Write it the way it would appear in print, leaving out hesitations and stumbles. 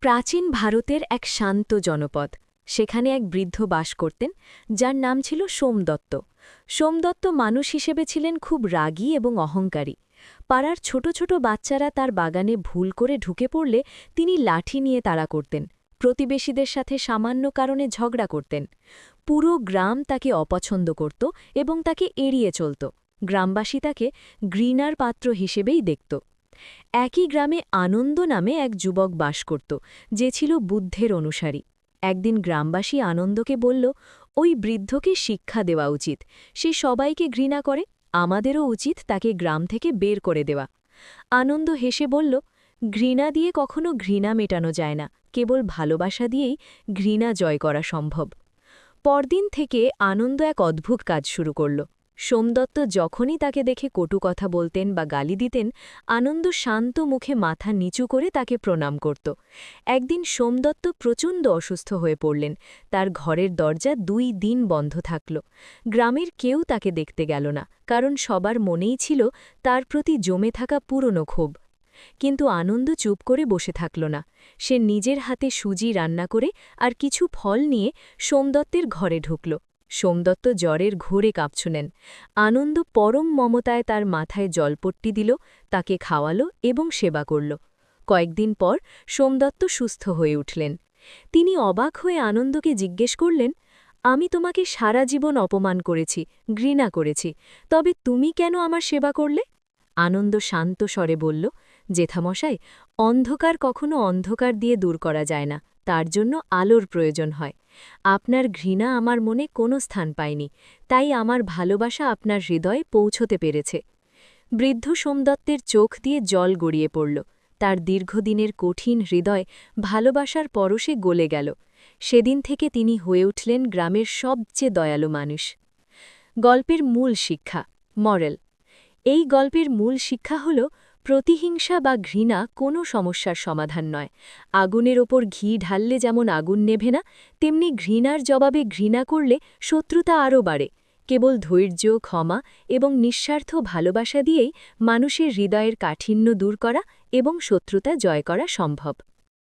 প্রাচীন ভারতের এক শান্ত জনপদ। সেখানে এক বৃদ্ধ বাস করতেন, যার নাম ছিল সোমদত্ত। সোমদত্ত মানুষ হিসেবে ছিলেন খুব রাগী এবং অহংকারী। পাড়ার ছোট ছোট বাচ্চারা তার বাগানে ভুল করে ঢুকে পড়লে তিনি লাঠি নিয়ে তাড়া করতেন। প্রতিবেশীদের সাথে সামান্য কারণে ঝগড়া করতেন। পুরো গ্রাম তাকে অপছন্দ করত এবং তাকে এড়িয়ে চলত। গ্রামবাসী তাকে ঘৃণার পাত্র হিসেবেই দেখত। একই গ্রামে আনন্দ নামে এক যুবক বাস করত, যে ছিল বুদ্ধের অনুসারী। একদিন গ্রামবাসী আনন্দকে বলল, ওই বৃদ্ধকে শিক্ষা দেওয়া উচিত। সে সবাইকে ঘৃণা করে, আমাদেরও উচিত তাকে গ্রাম থেকে বের করে দেওয়া। আনন্দ হেসে বলল, ঘৃণা দিয়ে কখনো ঘৃণা মেটানো যায় না, কেবল ভালোবাসা দিয়েই ঘৃণা জয় করা সম্ভব। পরদিন থেকে আনন্দ এক অদ্ভুত কাজ শুরু করল। সোমদত্ত যখনই তাকে দেখে কটু কথা বলতেন বা গালি দিতেন, আনন্দ শান্ত মুখে মাথা নিচু করে তাকে প্রণাম করত। একদিন সোমদত্ত প্রচণ্ড অসুস্থ হয়ে পড়লেন। তার ঘরের দরজা 2 দিন বন্ধ থাকল। গ্রামের কেউ তাকে দেখতে গেল না, কারণ সবার মনেই ছিল তার প্রতি জমে থাকা পুরনো ক্ষোভ। কিন্তু আনন্দ চুপ করে বসে থাকল না। সে নিজের হাতে সুজি রান্না করে আর কিছু ফল নিয়ে সোমদত্তের ঘরে ঢুকল। সোমদত্ত জ্বরের ঘোরে কাঁপছিলেন। আনন্দ পরম মমতায় তার মাথায় জলপট্টি দিল, তাকে খাওয়ালো এবং সেবা করল। কয়েকদিন পর সোমদত্ত সুস্থ হয়ে উঠলেন। তিনি অবাক হয়ে আনন্দকে জিজ্ঞেস করলেন, আমি তোমাকে সারা জীবন অপমান করেছি, ঘৃণা করেছি, তবে তুমি কেন আমার সেবা করলে? আনন্দ শান্ত স্বরে বলল, জেঠামশাই, অন্ধকার কখনো অন্ধকার দিয়ে দূর করা যায় না, তার জন্য আলোর প্রয়োজন হয়। আপনার ঘৃণা আমার মনে কোনো স্থান পায়নি, তাই আমার ভালোবাসা আপনার হৃদয়ে পৌঁছতে পেরেছে। বৃদ্ধ সোমদত্তের চোখ দিয়ে জল গড়িয়ে পড়ল। তার দীর্ঘদিনের কঠিন হৃদয় ভালোবাসার পরশে গলে গেল। সেদিন থেকে তিনি হয়ে উঠলেন গ্রামের সবচেয়ে দয়ালু মানুষ। গল্পের মূল শিক্ষা, মরেল। এই গল্পের মূল শিক্ষা হল, প্রতিহিংসা বা ঘৃণা কোনো সমস্যার সমাধান নয়। আগুনের ওপর ঘি ঢাললে যেমন আগুন নেভে না, তেমনি ঘৃণার জবাবে ঘৃণা করলে শত্রুতা আরও বাড়ে। কেবল ধৈর্য, ক্ষমা এবং নিঃস্বার্থ ভালোবাসা দিয়েই মানুষের হৃদয়ের কাঠিন্য দূর করা এবং শত্রুতা জয় করা সম্ভব।